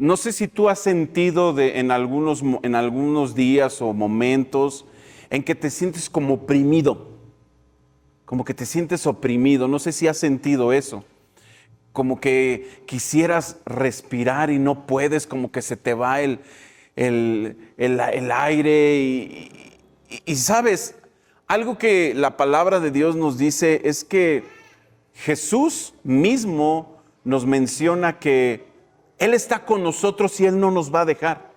No sé si tú has sentido en algunos días o momentos en que te sientes como oprimido, como que te sientes oprimido. No sé si has sentido eso, como que quisieras respirar y no puedes, como que se te va el aire. Y sabes, algo que la palabra de Dios nos dice es que Jesús mismo nos menciona que Él está con nosotros y Él no nos va a dejar.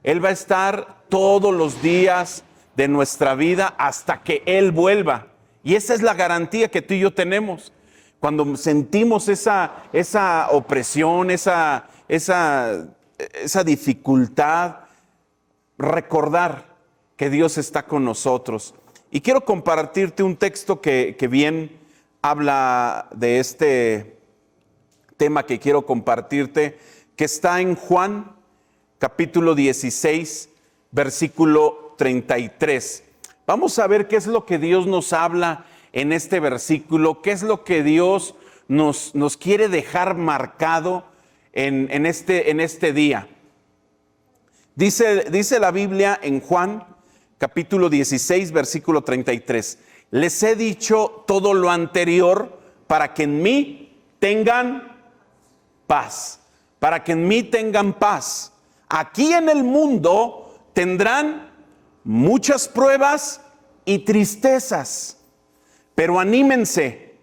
Él va a estar todos los días de nuestra vida hasta que Él vuelva. Y esa es la garantía que tú y yo tenemos. Cuando sentimos esa opresión, esa dificultad, recordar que Dios está con nosotros. Y quiero compartirte un texto que bien habla de este tema que quiero compartirte, que está en Juan capítulo 16, versículo 33. Vamos a ver qué es lo que Dios nos habla en este versículo, qué es lo que Dios nos quiere dejar marcado en este día. Dice la Biblia en Juan capítulo 16, versículo 33. Les he dicho todo lo anterior para que en mí tengan paz. Para que en mí tengan paz. Aquí en el mundo tendrán muchas pruebas y tristezas. Pero anímense,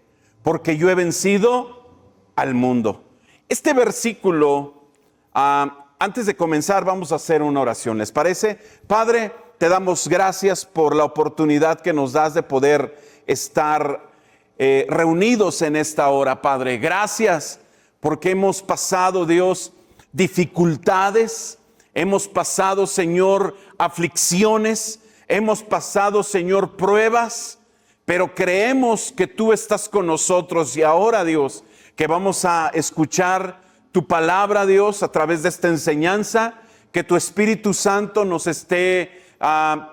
porque yo he vencido al mundo. Este versículo, antes de comenzar, vamos a hacer una oración. ¿Les parece? Padre, te damos gracias por la oportunidad que nos das de poder estar reunidos en esta hora, Padre. Gracias porque hemos pasado, Dios, dificultades, hemos pasado, Señor, aflicciones, hemos pasado, Señor, pruebas, pero creemos que tú estás con nosotros. Y ahora, Dios, que vamos a escuchar tu palabra, Dios, a través de esta enseñanza, que tu Espíritu Santo nos esté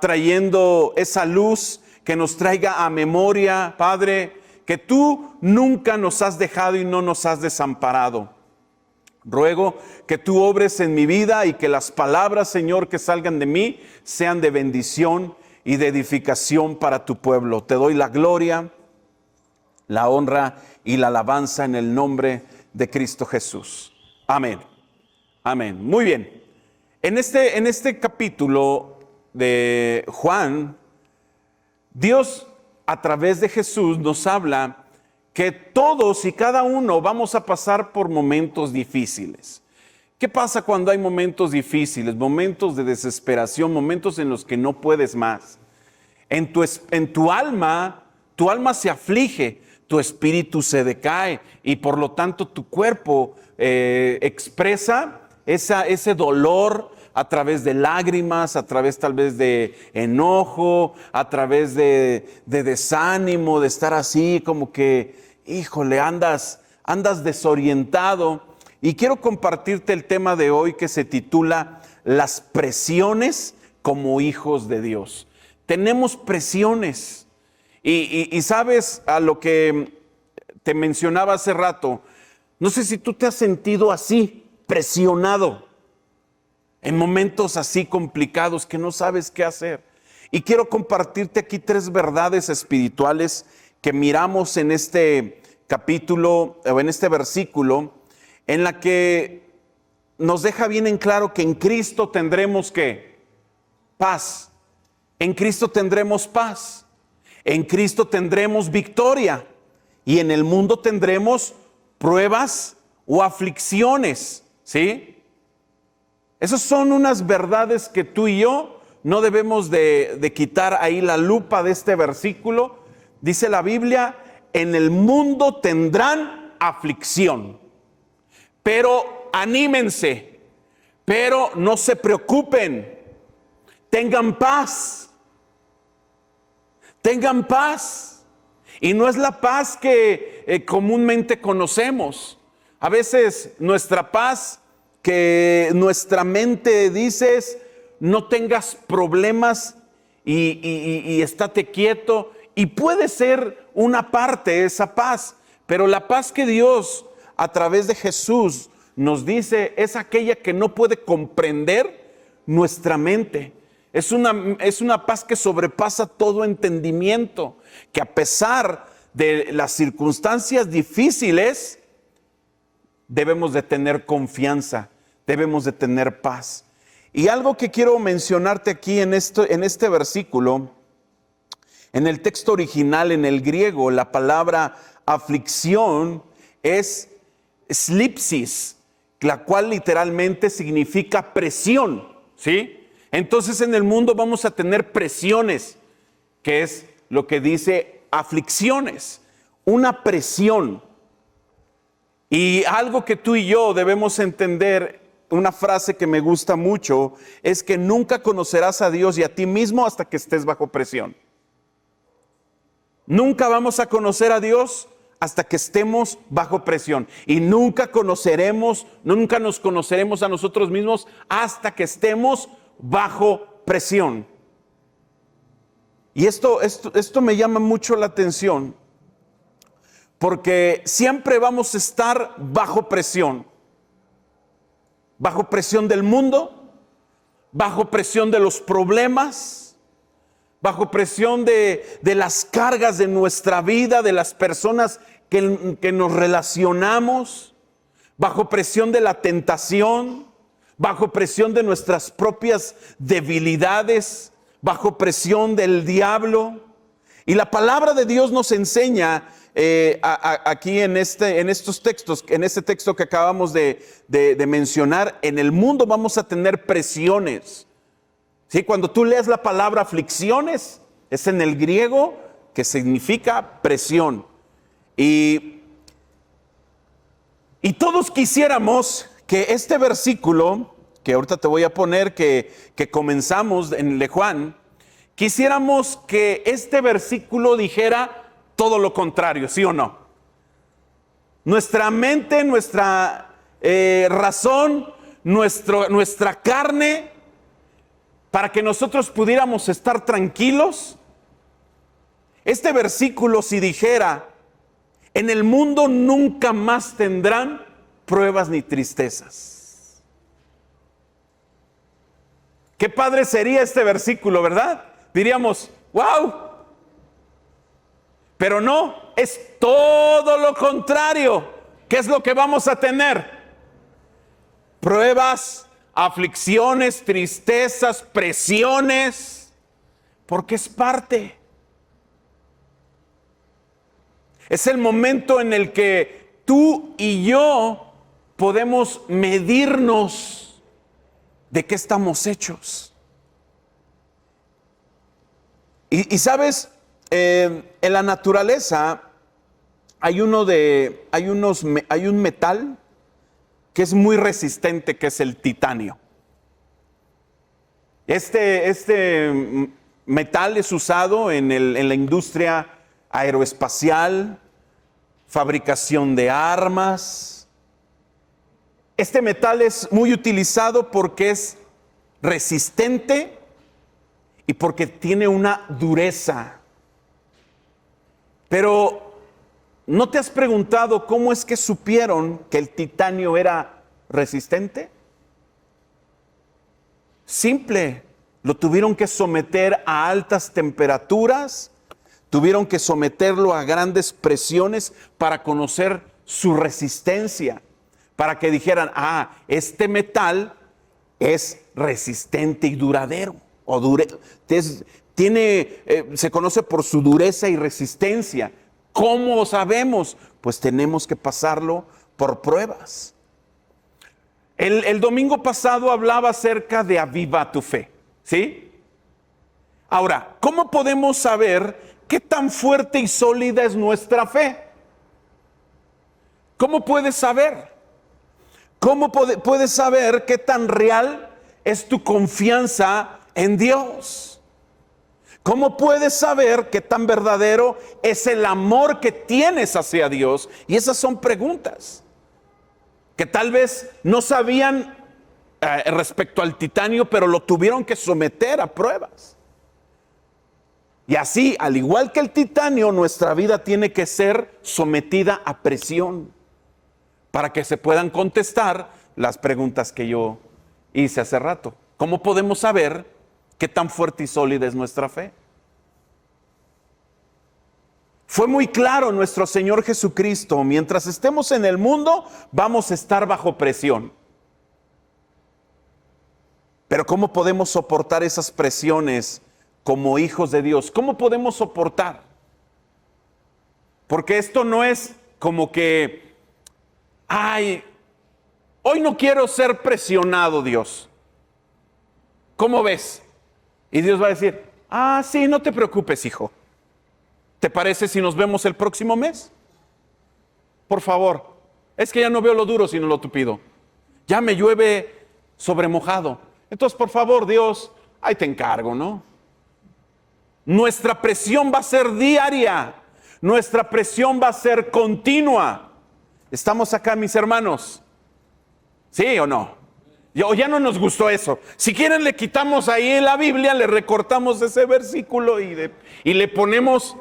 trayendo esa luz, que nos traiga a memoria, Padre, que tú nunca nos has dejado y no nos has desamparado. Ruego que tú obres en mi vida y que las palabras, Señor, que salgan de mí sean de bendición y de edificación para tu pueblo. Te doy la gloria, la honra y la alabanza en el nombre de Cristo Jesús. Amén. Amén. Muy bien. En este capítulo de Juan, Dios a través de Jesús nos habla que todos y cada uno vamos a pasar por momentos difíciles. ¿Qué pasa cuando hay momentos difíciles, momentos de desesperación, momentos en los que no puedes más? En tu alma se aflige, tu espíritu se decae y por lo tanto tu cuerpo expresa ese dolor a través de lágrimas, a través tal vez de enojo, a través de desánimo, de estar así como que, híjole, andas desorientado. Y quiero compartirte el tema de hoy que se titula Las presiones como hijos de Dios. Tenemos presiones y sabes a lo que te mencionaba hace rato, no sé si tú te has sentido así, presionado, en momentos así complicados que no sabes qué hacer. Y quiero compartirte aquí 3 verdades espirituales que miramos en este capítulo o en este versículo, en la que nos deja bien en claro que en Cristo tendremos ¿qué? Paz. En Cristo tendremos paz. En Cristo tendremos victoria. Y en el mundo tendremos pruebas o aflicciones, ¿sí? Esas son unas verdades que tú y yo no debemos de quitar ahí la lupa de este versículo. Dice la Biblia, en el mundo tendrán aflicción, pero anímense, pero no se preocupen, tengan paz, tengan paz. Y no es la paz que comúnmente conocemos. A veces nuestra paz, que nuestra mente dice es, no tengas problemas y estate quieto. Y puede ser una parte esa paz, pero la paz que Dios a través de Jesús nos dice es aquella que no puede comprender nuestra mente. Es una paz que sobrepasa todo entendimiento, que a pesar de las circunstancias difíciles, debemos de tener confianza, debemos de tener paz. Y algo que quiero mencionarte aquí en este versículo, en el texto original, en el griego, la palabra aflicción es slipsis, la cual literalmente significa presión, ¿sí? Entonces en el mundo vamos a tener presiones, que es lo que dice aflicciones, una presión. Y algo que tú y yo debemos entender, una frase que me gusta mucho, es que nunca conocerás a Dios y a ti mismo hasta que estés bajo presión. Nunca vamos a conocer a Dios hasta que estemos bajo presión. Y nunca nos conoceremos a nosotros mismos hasta que estemos bajo presión. Y esto me llama mucho la atención, porque siempre vamos a estar bajo presión del mundo, bajo presión de los problemas, bajo presión de las cargas de nuestra vida, de las personas que nos relacionamos, bajo presión de la tentación, bajo presión de nuestras propias debilidades, bajo presión del diablo. Y la palabra de Dios nos enseña aquí en estos textos, en este texto que acabamos de mencionar, en el mundo vamos a tener presiones. ¿Sí? Cuando tú lees la palabra aflicciones, es en el griego que significa presión. Y todos quisiéramos que este versículo, que ahorita te voy a poner, que comenzamos en el Juan, quisiéramos que este versículo dijera todo lo contrario, ¿sí o no? Nuestra mente, nuestra razón, nuestra carne, para que nosotros pudiéramos estar tranquilos. Este versículo, si dijera, en el mundo nunca más tendrán pruebas ni tristezas. Qué padre sería este versículo, ¿verdad? Diríamos, wow. Pero no, es todo lo contrario. ¿Qué es lo que vamos a tener? Pruebas, aflicciones, tristezas, presiones, porque es parte. Es el momento en el que tú y yo podemos medirnos de qué estamos hechos. Y sabes, en la naturaleza hay un metal que es muy resistente, que es el titanio. Este metal es usado en la industria aeroespacial, fabricación de armas. Este metal es muy utilizado porque es resistente y porque tiene una dureza. Pero ¿no te has preguntado cómo es que supieron que el titanio era resistente? Simple, lo tuvieron que someter a altas temperaturas, tuvieron que someterlo a grandes presiones para conocer su resistencia, para que dijeran, este metal es resistente y duradero, se conoce por su dureza y resistencia. ¿Cómo sabemos? Pues tenemos que pasarlo por pruebas. El domingo pasado hablaba acerca de aviva tu fe, ¿sí? Ahora, ¿cómo podemos saber qué tan fuerte y sólida es nuestra fe? ¿Cómo puedes saber? ¿Cómo puedes saber qué tan real es tu confianza en Dios? ¿Cómo puedes saber qué tan verdadero es el amor que tienes hacia Dios? Y esas son preguntas que tal vez no sabían respecto al titanio, pero lo tuvieron que someter a pruebas. Y así, al igual que el titanio, nuestra vida tiene que ser sometida a presión. para que se puedan contestar las preguntas que yo hice hace rato. ¿Cómo podemos saber qué tan fuerte y sólida es nuestra fe? Fue muy claro nuestro Señor Jesucristo: mientras estemos en el mundo, vamos a estar bajo presión. Pero ¿cómo podemos soportar esas presiones como hijos de Dios? ¿Cómo podemos soportar? Porque esto no es como que, ay, hoy no quiero ser presionado, Dios. ¿Cómo ves? Y Dios va a decir, sí, no te preocupes, hijo. ¿Te parece si nos vemos el próximo mes? Por favor, es que ya no veo lo duro sino lo tupido. Ya me llueve sobre mojado. Entonces, por favor, Dios, ahí te encargo, ¿no? Nuestra presión va a ser diaria. Nuestra presión va a ser continua. ¿Estamos acá, mis hermanos? ¿Sí o no? Ya no nos gustó eso. Si quieren, le quitamos ahí en la Biblia, le recortamos ese versículo y le ponemos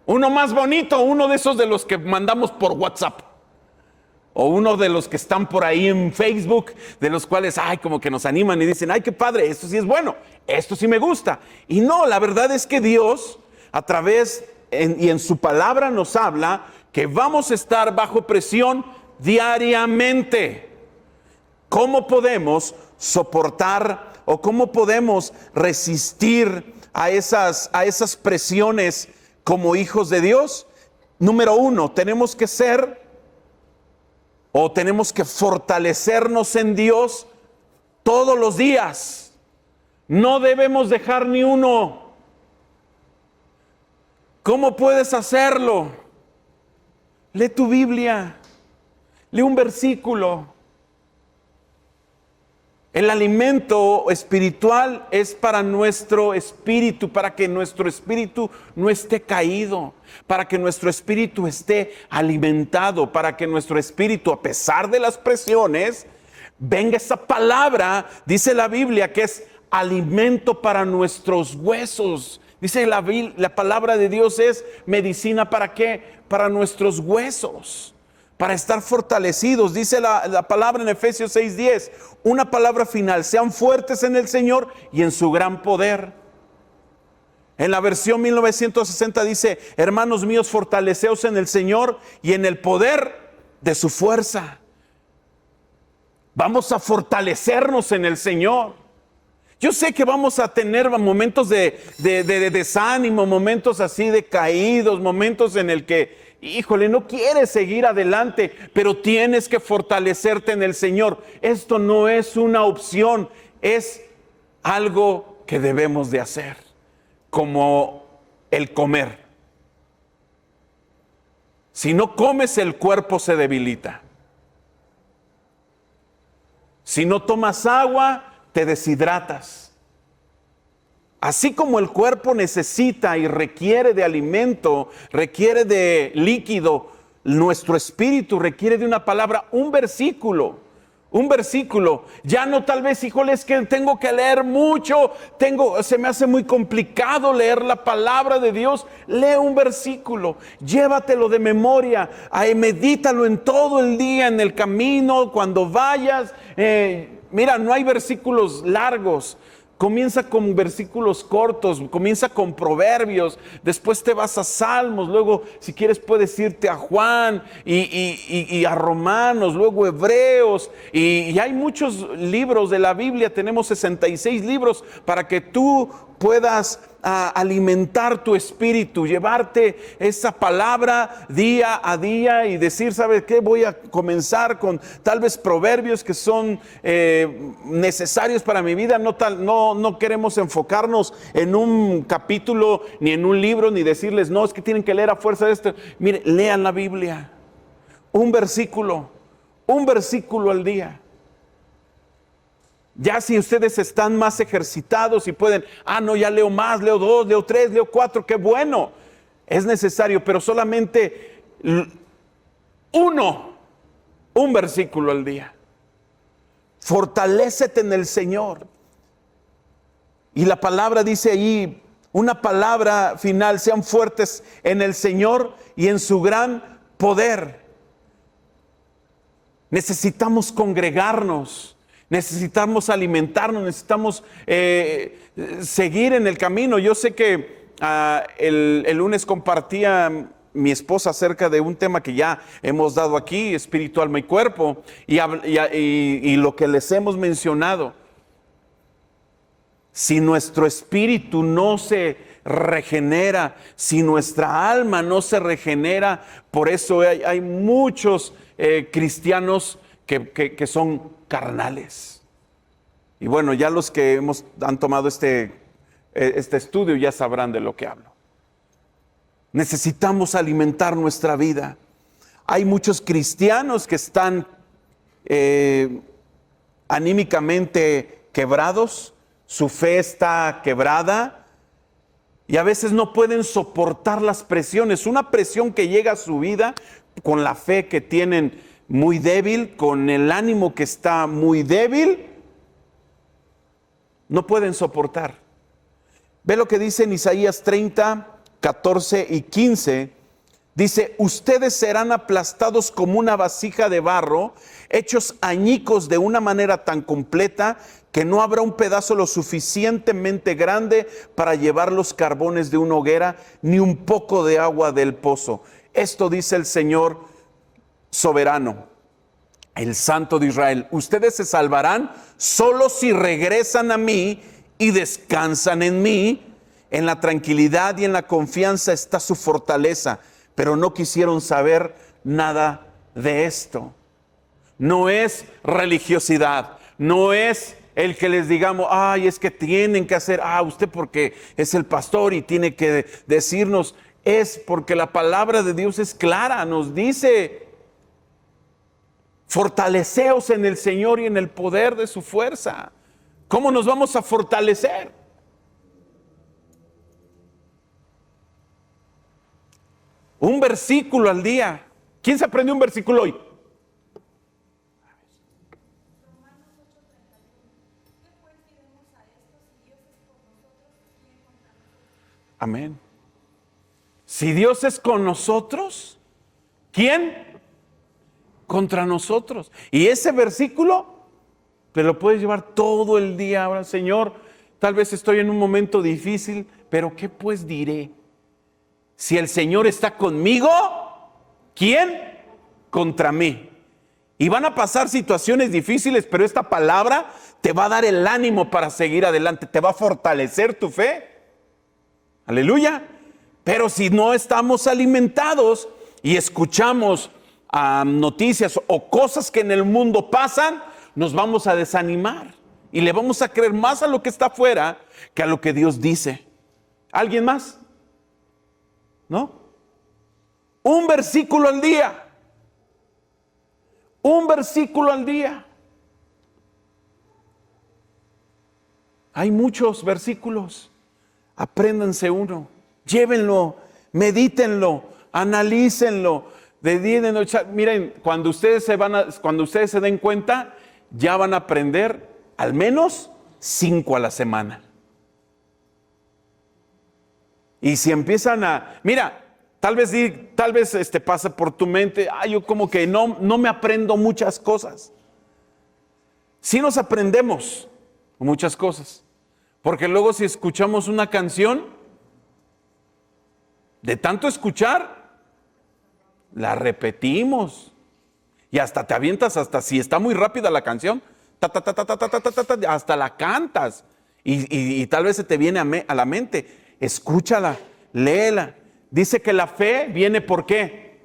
uno más bonito, uno de esos de los que mandamos por WhatsApp. O uno de los que están por ahí en Facebook, de los cuales, como que nos animan y dicen, qué padre, esto sí es bueno, esto sí me gusta. Y no, la verdad es que Dios, a través y en su palabra nos habla que vamos a estar bajo presión diariamente. ¿Cómo podemos soportar o cómo podemos resistir a esas presiones como hijos de Dios? Número uno, tenemos que fortalecernos en Dios todos los días. No debemos dejar ni uno. ¿Cómo puedes hacerlo? Lee tu Biblia, lee un versículo. El alimento espiritual es para nuestro espíritu, para que nuestro espíritu no esté caído, para que nuestro espíritu esté alimentado, para que nuestro espíritu, a pesar de las presiones, venga esa palabra, dice la Biblia, que es alimento para nuestros huesos. Dice la palabra de Dios es medicina, ¿para qué? Para nuestros huesos, para estar fortalecidos. Dice la palabra en Efesios 6:10, una palabra final: sean fuertes en el Señor y en su gran poder. En la versión 1960 dice, hermanos míos, fortaleceos en el Señor y en el poder de su fuerza. Vamos a fortalecernos en el Señor. Yo sé que vamos a tener momentos de desánimo, momentos así decaídos, momentos en el que, híjole, no quieres seguir adelante, pero tienes que fortalecerte en el Señor. Esto no es una opción, es algo que debemos de hacer, como el comer. Si no comes, el cuerpo se debilita. Si no tomas agua, te deshidratas. Así como el cuerpo necesita y requiere de alimento, requiere de líquido, nuestro espíritu requiere de una palabra, un versículo. Ya no tal vez, híjole, es que tengo que leer mucho, se me hace muy complicado leer la palabra de Dios. Lee un versículo, llévatelo de memoria, medítalo en todo el día, en el camino, cuando vayas. Mira, no hay versículos largos. Comienza con versículos cortos, comienza con Proverbios, después te vas a Salmos, luego si quieres puedes irte a Juan y a Romanos, luego Hebreos, y hay muchos libros de la Biblia, tenemos 66 libros para que tú puedas alimentar tu espíritu, llevarte esa palabra día a día y decir, ¿sabes qué? Voy a comenzar con tal vez proverbios que son necesarios para mi vida. No queremos enfocarnos en un capítulo ni en un libro, ni decirles, no, es que tienen que leer a fuerza de esto. Mire, lean la Biblia, un versículo al día. Ya si ustedes están más ejercitados y pueden, no, ya leo más, leo 2, leo 3, leo 4, qué bueno, es necesario, pero solamente un versículo al día. Fortalécete en el Señor. Y la palabra dice ahí, una palabra final: sean fuertes en el Señor y en su gran poder. Necesitamos congregarnos, necesitamos alimentarnos, necesitamos seguir en el camino. Yo sé que el lunes compartía mi esposa acerca de un tema que ya hemos dado aquí, espíritu, alma y cuerpo, y lo que les hemos mencionado. Si nuestro espíritu no se regenera, si nuestra alma no se regenera, por eso hay muchos cristianos que son carnales. Y bueno, ya los que han tomado este estudio ya sabrán de lo que hablo. Necesitamos alimentar nuestra vida. Hay muchos cristianos que están anímicamente quebrados, su fe está quebrada y a veces no pueden soportar las presiones. Una presión que llega a su vida con la fe que tienen muy débil, con el ánimo que está muy débil, no pueden soportar. Ve lo que dice en Isaías 30, 14 y 15. Dice: ustedes serán aplastados como una vasija de barro, hechos añicos de una manera tan completa que no habrá un pedazo lo suficientemente grande para llevar los carbones de una hoguera, ni un poco de agua del pozo. Esto dice el Señor soberano, el Santo de Israel. Ustedes se salvarán solo si regresan a mí y descansan en mí. En la tranquilidad y en la confianza está su fortaleza, pero no quisieron saber nada de esto. No es religiosidad, no es el que les digamos, ay, es que tienen que hacer, usted porque es el pastor y tiene que decirnos. Es porque la palabra de Dios es clara, nos dice: fortaleceos en el Señor y en el poder de su fuerza. ¿Cómo nos vamos a fortalecer? Un versículo al día. ¿Quién se aprendió un versículo hoy? Amén. Si Dios es con nosotros, ¿quién? Contra nosotros. Y ese versículo te lo puedes llevar todo el día. Ahora, Señor, tal vez estoy en un momento difícil, pero ¿qué pues diré? Si el Señor está conmigo, ¿quién? Contra mí. Y van a pasar situaciones difíciles, pero esta palabra te va a dar el ánimo para seguir adelante, te va a fortalecer tu fe. Aleluya. Pero si no estamos alimentados y escuchamos noticias o cosas que en el mundo pasan, nos vamos a desanimar y le vamos a creer más a lo que está afuera que a lo que Dios dice. ¿Alguien más? ¿No? Un versículo al día. Un versículo al día. Hay muchos versículos. Apréndanse uno. Llévenlo, medítenlo, analícenlo. Miren, cuando ustedes se den cuenta, ya van a aprender al menos 5 a la semana. Y si empiezan tal vez pasa por tu mente, yo como que no me aprendo muchas cosas. Sí nos aprendemos muchas cosas, porque luego si escuchamos una canción, de tanto escuchar, la repetimos y hasta te avientas, hasta si está muy rápida la canción, hasta la cantas y tal vez se te viene a la mente. Escúchala, léela. Dice que la fe viene ¿por qué?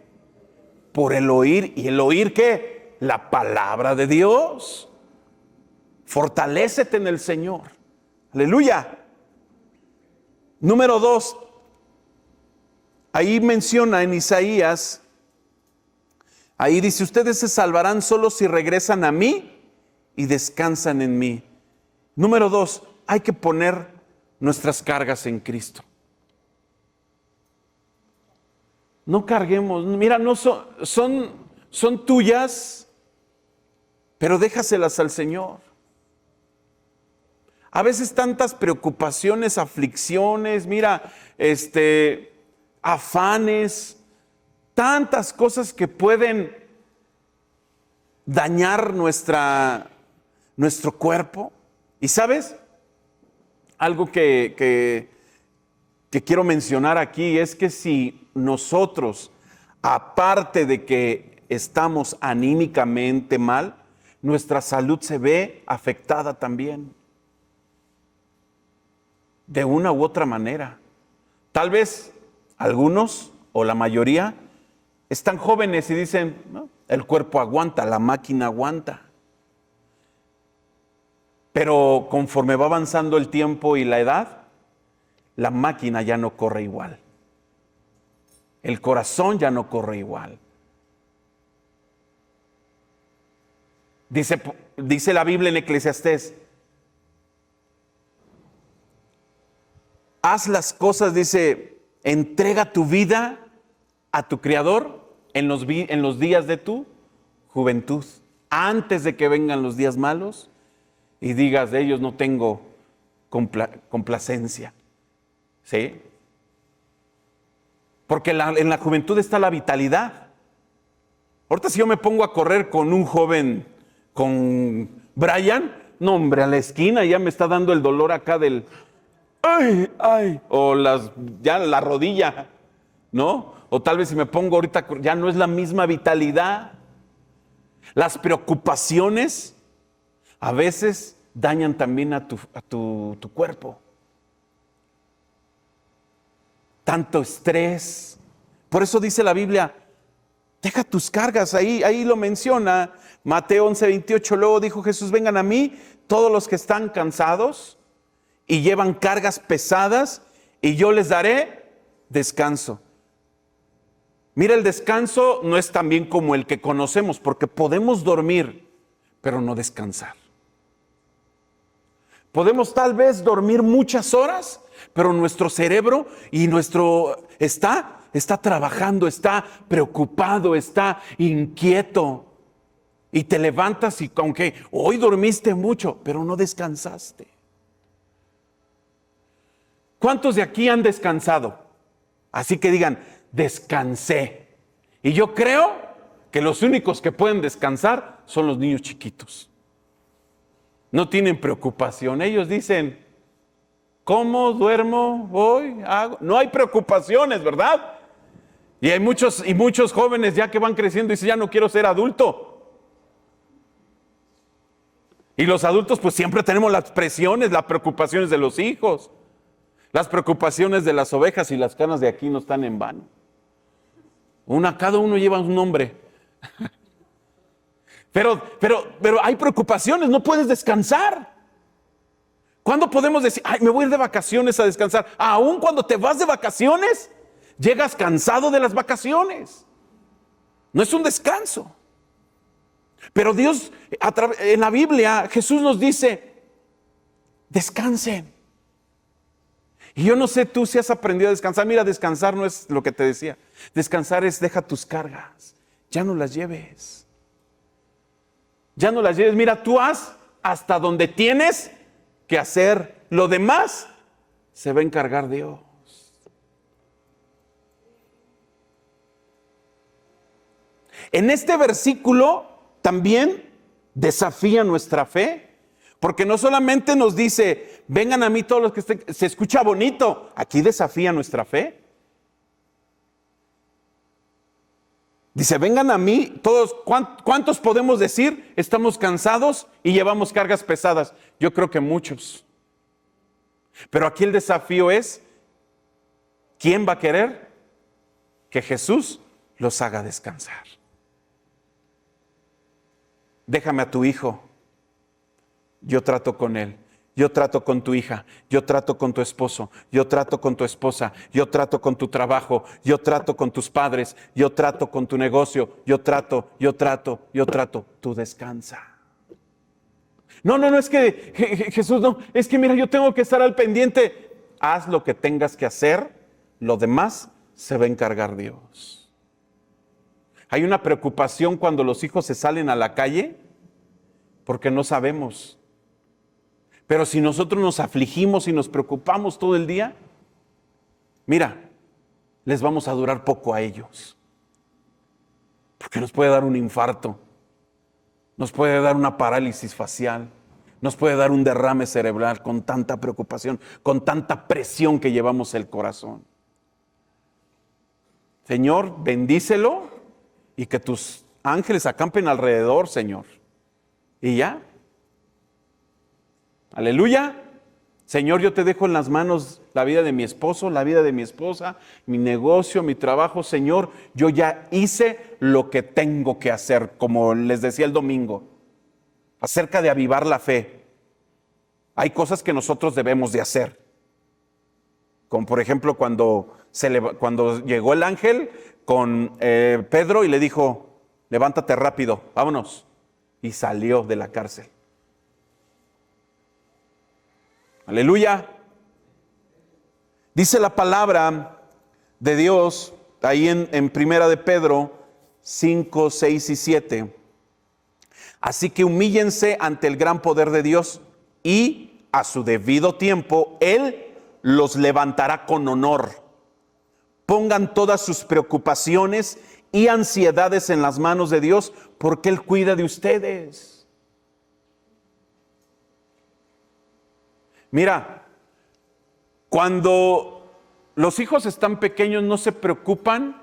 Por el oír. ¿Y el oír qué? La palabra de Dios. Fortalécete en el Señor. Aleluya. Número 2. Ahí menciona en Isaías, ahí dice: ustedes se salvarán solo si regresan a mí y descansan en mí. Número 2, hay que poner nuestras cargas en Cristo. No carguemos, mira, no son tuyas, pero déjaselas al Señor. A veces tantas preocupaciones, aflicciones, afanes, tantas cosas que pueden dañar nuestro cuerpo. Y ¿sabes? Algo que quiero mencionar aquí es que si nosotros, aparte de que estamos anímicamente mal, nuestra salud se ve afectada también, de una u otra manera. Tal vez algunos o la mayoría están jóvenes y dicen, "No, el cuerpo aguanta, la máquina aguanta". Pero conforme va avanzando el tiempo y la edad, la máquina ya no corre igual. El corazón ya no corre igual. Dice la Biblia en Eclesiastés, haz las cosas, dice, entrega tu vida a tu Creador en los días de tu juventud, antes de que vengan los días malos y digas, de ellos no tengo complacencia. ¿Sí? Porque en la juventud está la vitalidad. Ahorita si yo me pongo a correr con un joven, con Brian, no hombre, a la esquina ya me está dando el dolor acá del, ay, o ya la rodilla, ¿no? O tal vez si me pongo ahorita, ya no es la misma vitalidad. Las preocupaciones a veces dañan también a tu cuerpo. Tanto estrés. Por eso dice la Biblia, deja tus cargas, ahí lo menciona. Mateo 11:28, luego dijo Jesús, vengan a mí todos los que están cansados y llevan cargas pesadas y yo les daré descanso. Mira, el descanso no es tan bien como el que conocemos, porque podemos dormir, pero no descansar. Podemos tal vez dormir muchas horas, pero nuestro cerebro y está trabajando, está preocupado, está inquieto. Y te levantas y aunque hoy dormiste mucho, pero no descansaste. ¿Cuántos de aquí han descansado? Así que digan, descansé. Y yo creo que los únicos que pueden descansar son los niños chiquitos. No tienen preocupación. Ellos dicen, ¿cómo duermo hoy? No hay preocupaciones, ¿verdad? Y hay muchos jóvenes ya que van creciendo y dicen, ya no quiero ser adulto. Y los adultos pues siempre tenemos las presiones, las preocupaciones de los hijos. Las preocupaciones de las ovejas y las canas de aquí no están en vano. Cada uno lleva un nombre. Pero hay preocupaciones, no puedes descansar. ¿Cuándo podemos decir, me voy a ir de vacaciones a descansar? Aún cuando te vas de vacaciones, llegas cansado de las vacaciones. No es un descanso. Pero Dios, en la Biblia, Jesús nos dice, descansen. Y yo no sé tú si has aprendido a descansar. Mira, descansar no es lo que te decía. Descansar es deja tus cargas. Ya no las lleves. Ya no las lleves. Mira, tú haz hasta donde tienes que hacer. Lo demás se va a encargar Dios. En este versículo también desafía nuestra fe. Porque no solamente nos dice, vengan a mí todos los que estén, se escucha bonito, aquí desafía nuestra fe. Dice, vengan a mí todos, ¿cuántos podemos decir? Estamos cansados y llevamos cargas pesadas. Yo creo que muchos. Pero aquí el desafío es, ¿quién va a querer que Jesús los haga descansar? Déjame a tu hijo. Yo trato con él, yo trato con tu hija, yo trato con tu esposo, yo trato con tu esposa, yo trato con tu trabajo, yo trato con tus padres, yo trato con tu negocio, yo trato, tú descansa. No, es que Jesús, no, es que mira, yo tengo que estar al pendiente. Haz lo que tengas que hacer, lo demás se va a encargar Dios. Hay una preocupación cuando los hijos se salen a la calle porque no sabemos. Pero si nosotros nos afligimos y nos preocupamos todo el día, mira, les vamos a durar poco a ellos. Porque nos puede dar un infarto. nos puede dar una parálisis facial, nos puede dar un derrame cerebral con tanta preocupación, con tanta presión que llevamos el corazón. Señor, bendícelo y que tus ángeles acampen alrededor, Señor. Y ya. Aleluya. Señor, yo te dejo en las manos la vida de mi esposo, la vida de mi esposa, mi negocio, mi trabajo. Señor, yo ya hice lo que tengo que hacer, como les decía el domingo, acerca de avivar la fe. Hay cosas que nosotros debemos de hacer. Como por ejemplo cuando llegó el ángel con Pedro y le dijo, levántate rápido, vámonos. Y salió de la cárcel. Aleluya. Dice la palabra de Dios ahí en Primera de Pedro 5, 6 y 7. Así que humíllense ante el gran poder de Dios y a su debido tiempo Él los levantará con honor. Pongan todas sus preocupaciones y ansiedades en las manos de Dios porque Él cuida de ustedes. Mira, cuando los hijos están pequeños no se preocupan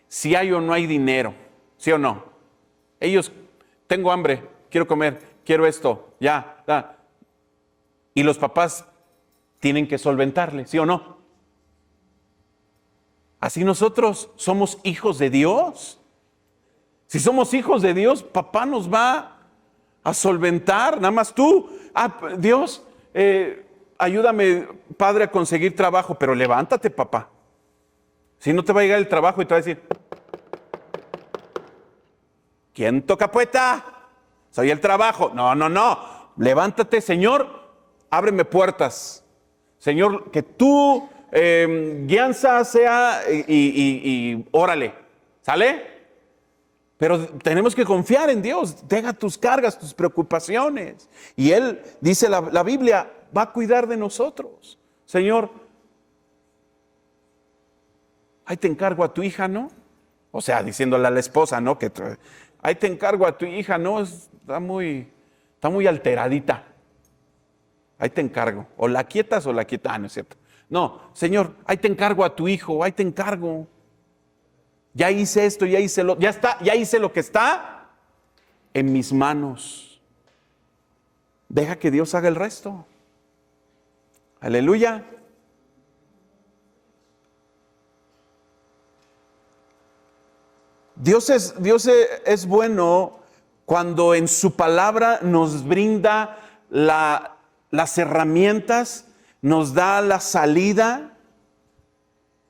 si hay o no hay dinero, ¿sí o no? Ellos, tengo hambre, quiero comer, quiero esto, ya. Y los papás tienen que solventarle, ¿sí o no? Así nosotros somos hijos de Dios. Si somos hijos de Dios, papá nos va a solventar, nada más tú. Dios, ayúdame, padre, a conseguir trabajo, pero levántate, papá. Si no te va a llegar el trabajo y te va a decir, ¿quién toca puerta? Soy el trabajo. No. Levántate, Señor, ábreme puertas. Señor, que tu guianza sea y órale, ¿sale? Pero tenemos que confiar en Dios. Deja tus cargas, tus preocupaciones. Y Él, dice la Biblia, va a cuidar de nosotros. Señor, ahí te encargo a tu hija, ¿no? O sea, diciéndole a la esposa, ¿no? Que ahí te encargo a tu hija, ¿no? Está muy alteradita. Ahí te encargo. O la quietas o la quieta. No es cierto. No, Señor, ahí te encargo a tu hijo, ahí te encargo. Ya hice esto, ya hice lo, ya hice lo que está en mis manos. Deja que Dios haga el resto. Aleluya. Dios es bueno cuando en su palabra nos brinda las herramientas, nos da la salida.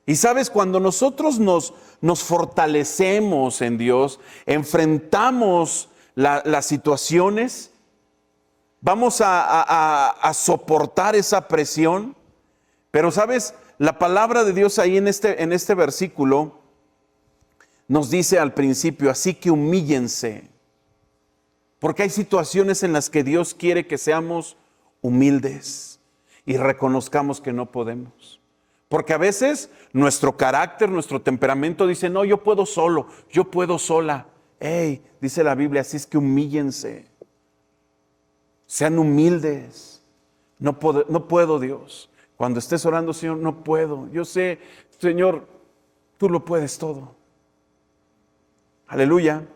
Y sabes, cuando nosotros nos fortalecemos en Dios, enfrentamos las situaciones, vamos a soportar esa presión. Pero sabes, la palabra de Dios ahí en este versículo nos dice al principio, así que humíllense. Porque hay situaciones en las que Dios quiere que seamos humildes y reconozcamos que no podemos. Porque a veces nuestro carácter, nuestro temperamento dice, no, yo puedo solo, yo puedo sola. Dice la Biblia, así es que humíllense. Sean humildes. No puedo, Dios. Cuando estés orando, Señor, no puedo. Yo sé, Señor, tú lo puedes todo. Aleluya.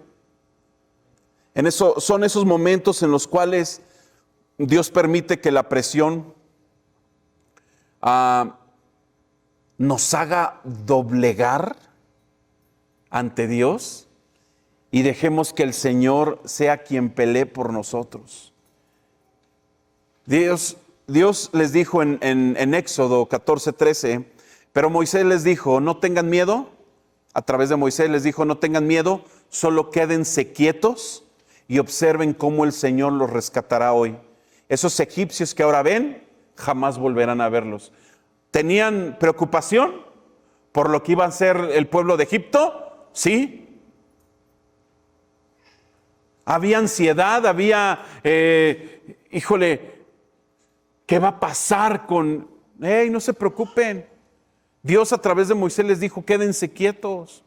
Son esos momentos en los cuales Dios permite que la presión nos haga doblegar ante Dios y dejemos que el Señor sea quien pelee por nosotros. Dios les dijo en Éxodo 14:13, pero Moisés les dijo, no tengan miedo. A través de Moisés les dijo, no tengan miedo, solo quédense quietos y observen cómo el Señor los rescatará hoy. Esos egipcios que ahora ven, jamás volverán a verlos. ¿Tenían preocupación por lo que iba a ser el pueblo de Egipto? Sí. Había ansiedad, había, ¿qué va a pasar con? No se preocupen. Dios a través de Moisés les dijo, quédense quietos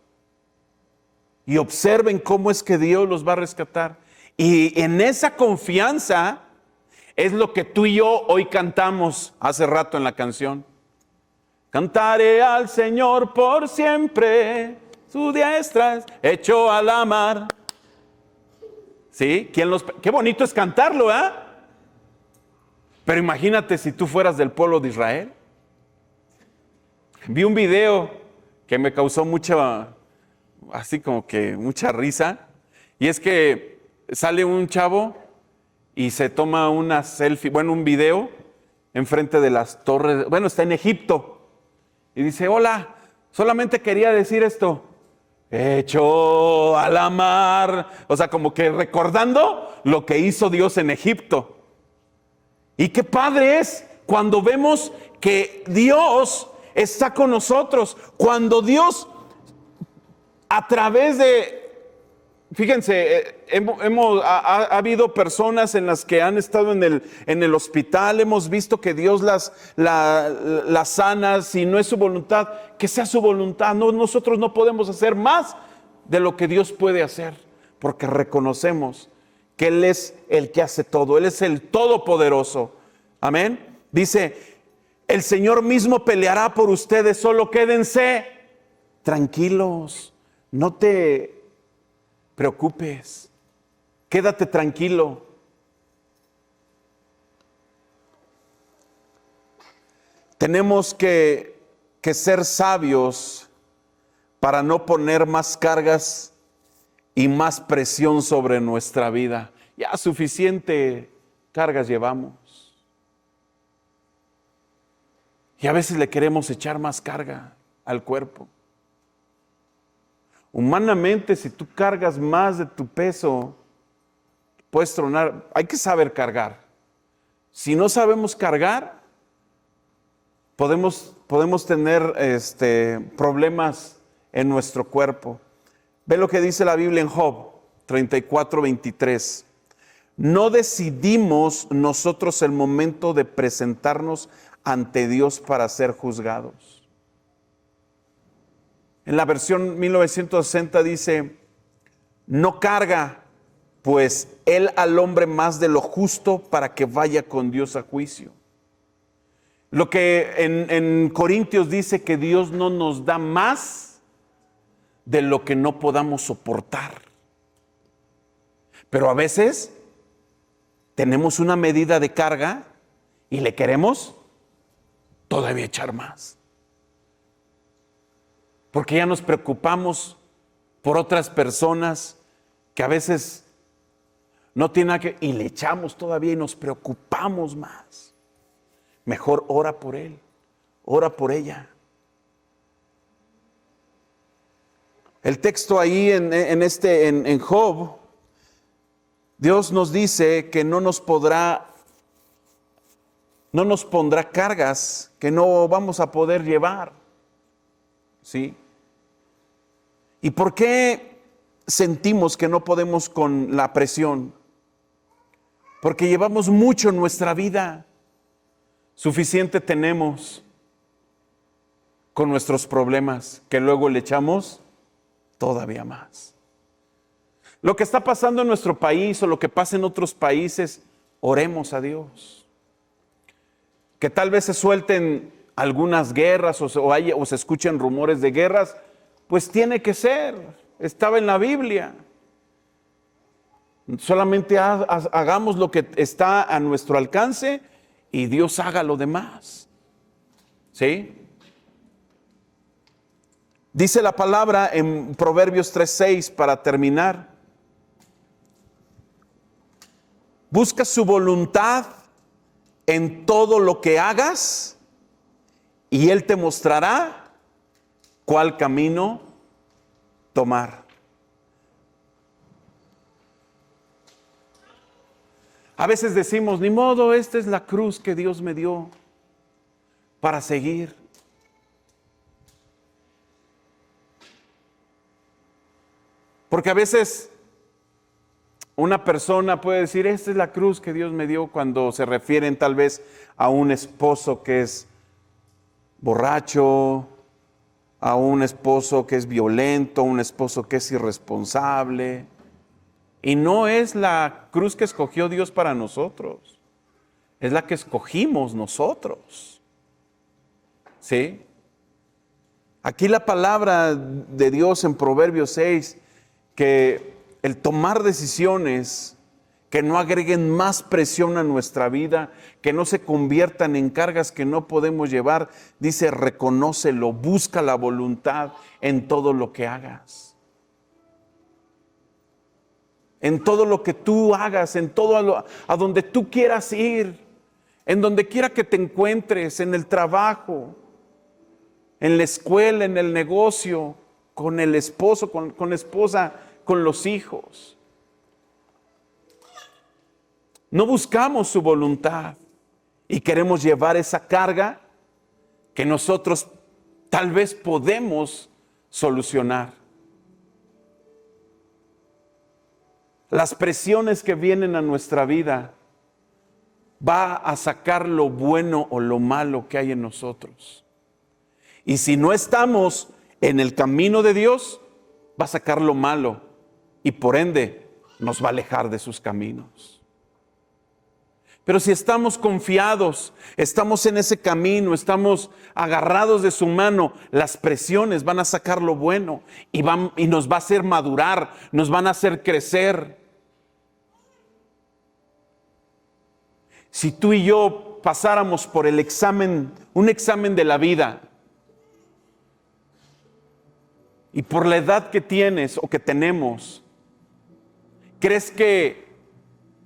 y observen cómo es que Dios los va a rescatar. Y en esa confianza es lo que tú y yo hoy cantamos hace rato en la canción. Cantaré al Señor por siempre, su diestra es hecho a la mar. ¿Sí? Qué bonito es cantarlo, ¿eh? Pero imagínate si tú fueras del pueblo de Israel. Vi un video que me causó así como que mucha risa. Y es que sale un chavo y se toma una selfie, bueno, un video enfrente de las torres, bueno, está en Egipto. Y dice, hola, solamente quería decir esto, hecho a la mar. O sea, como que recordando lo que hizo Dios en Egipto. Y qué padre es cuando vemos que Dios está con nosotros, cuando Dios a través de... Fíjense, ha habido personas en las que han estado en el hospital, hemos visto que Dios las sana, si no es su voluntad, que sea su voluntad. No, nosotros no podemos hacer más de lo que Dios puede hacer, porque reconocemos que Él es el que hace todo, Él es el todopoderoso. Amén. Dice, el Señor mismo peleará por ustedes, solo quédense tranquilos, no te preocupes, quédate tranquilo. Tenemos que ser sabios para no poner más cargas y más presión sobre nuestra vida. Ya suficiente cargas llevamos. Y a veces le queremos echar más carga al cuerpo. Humanamente, si tú cargas más de tu peso, puedes tronar. Hay que saber cargar. Si no sabemos cargar, podemos tener problemas en nuestro cuerpo. Ve lo que dice la Biblia en Job 34:23. No decidimos nosotros el momento de presentarnos ante Dios para ser juzgados. En la versión 1960 dice, no carga pues Él al hombre más de lo justo para que vaya con Dios a juicio. Lo que en Corintios dice que Dios no nos da más de lo que no podamos soportar. Pero a veces tenemos una medida de carga y le queremos todavía echar más. Porque ya nos preocupamos por otras personas que a veces no tienen nada que... Y le echamos todavía y nos preocupamos más. Mejor ora por él, ora por ella. El texto ahí en Job, Dios nos dice que no nos pondrá cargas que no vamos a poder llevar. ¿Sí? ¿Y por qué sentimos que no podemos con la presión? Porque llevamos mucho en nuestra vida. Suficiente tenemos con nuestros problemas, que luego le echamos todavía más. Lo que está pasando en nuestro país o lo que pasa en otros países, oremos a Dios. Que tal vez se suelten algunas guerras o se escuchen rumores de guerras, pues tiene que ser, estaba en la Biblia. Solamente hagamos lo que está a nuestro alcance y Dios haga lo demás. ¿Sí? Dice la palabra en Proverbios 3:6 para terminar. Busca su voluntad en todo lo que hagas y Él te mostrará cuál camino tomar. A veces decimos, ni modo, esta es la cruz que Dios me dio para seguir. Porque a veces una persona puede decir, esta es la cruz que Dios me dio, cuando se refieren tal vez a un esposo que es borracho, a un esposo que es violento, un esposo que es irresponsable, Y no es la cruz que escogió Dios para nosotros, es la que escogimos nosotros. ¿Sí? Aquí la palabra de Dios en Proverbios 6, que el tomar decisiones que no agreguen más presión a nuestra vida, que no se conviertan en cargas que no podemos llevar, dice, reconócelo, busca la voluntad en todo lo que hagas. En todo lo que tú hagas, en todo a donde tú quieras ir, en donde quiera que te encuentres, en el trabajo, en la escuela, en el negocio, con el esposo, con la esposa, con los hijos. No buscamos su voluntad y queremos llevar esa carga que nosotros tal vez podemos solucionar. Las presiones que vienen a nuestra vida va a sacar lo bueno o lo malo que hay en nosotros. Y si no estamos en el camino de Dios, va a sacar lo malo y por ende nos va a alejar de sus caminos. Pero si estamos confiados, estamos en ese camino, estamos agarrados de su mano, las presiones van a sacar lo bueno y nos va a hacer madurar, nos van a hacer crecer. Si tú y yo pasáramos por el examen, un examen de la vida, y por la edad que tienes o que tenemos, ¿crees que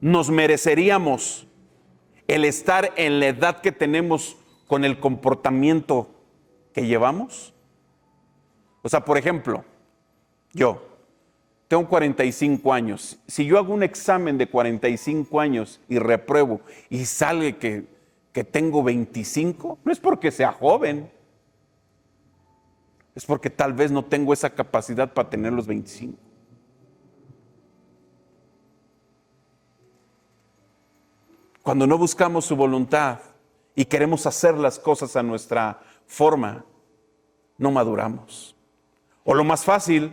nos mereceríamos el estar en la edad que tenemos con el comportamiento que llevamos? O sea, por ejemplo, yo tengo 45 años. Si yo hago un examen de 45 años y repruebo y sale que tengo 25, no es porque sea joven, es porque tal vez no tengo esa capacidad para tener los 25. Cuando no buscamos su voluntad y queremos hacer las cosas a nuestra forma, no maduramos. O lo más fácil,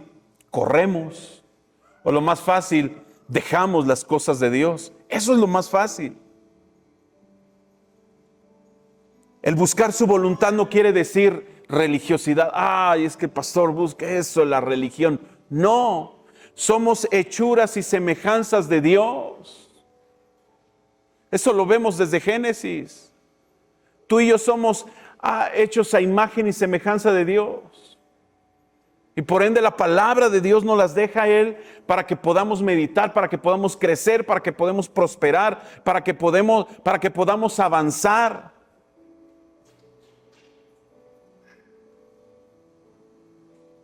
corremos. O lo más fácil, dejamos las cosas de Dios. Eso es lo más fácil. El buscar su voluntad no quiere decir religiosidad. Ay, es que el pastor busca eso, la religión. No, somos hechuras y semejanzas de Dios. Eso lo vemos desde Génesis. Tú y yo somos hechos a imagen y semejanza de Dios. Y por ende la palabra de Dios nos las deja a Él para que podamos meditar, para que podamos crecer, para que podamos prosperar, para que podamos avanzar.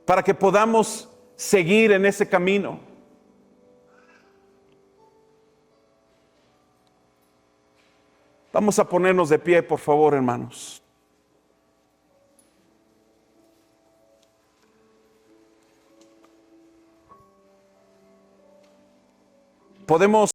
Para que podamos seguir en ese camino. Vamos a ponernos de pie, por favor, hermanos. Podemos